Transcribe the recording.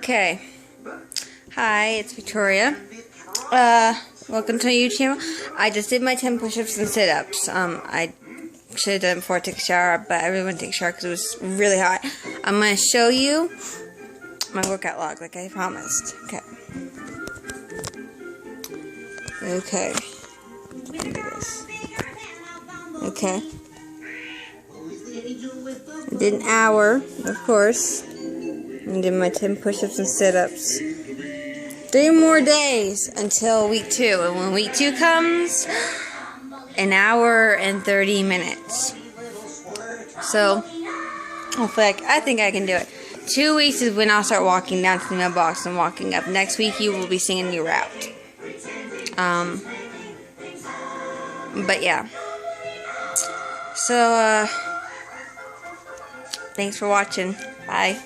Okay. Hi, it's Victoria. Welcome to my YouTube channel. I just did my 10 push-ups and sit-ups. I should have done it before I took a shower, but I really want to take a shower because it was really hot. I'm going to show you my workout log like I promised. Okay. Okay. Look at this. Okay. I did an hour, of course. I did my 10 push-ups and sit-ups. 3 more days until week 2. And when week 2 comes, an hour and 30 minutes. So, hopefully I think I can do it. 2 weeks is when I'll start walking down to the mailbox and walking up. Next week you will be seeing a new route. But yeah. So, thanks for watching. Bye.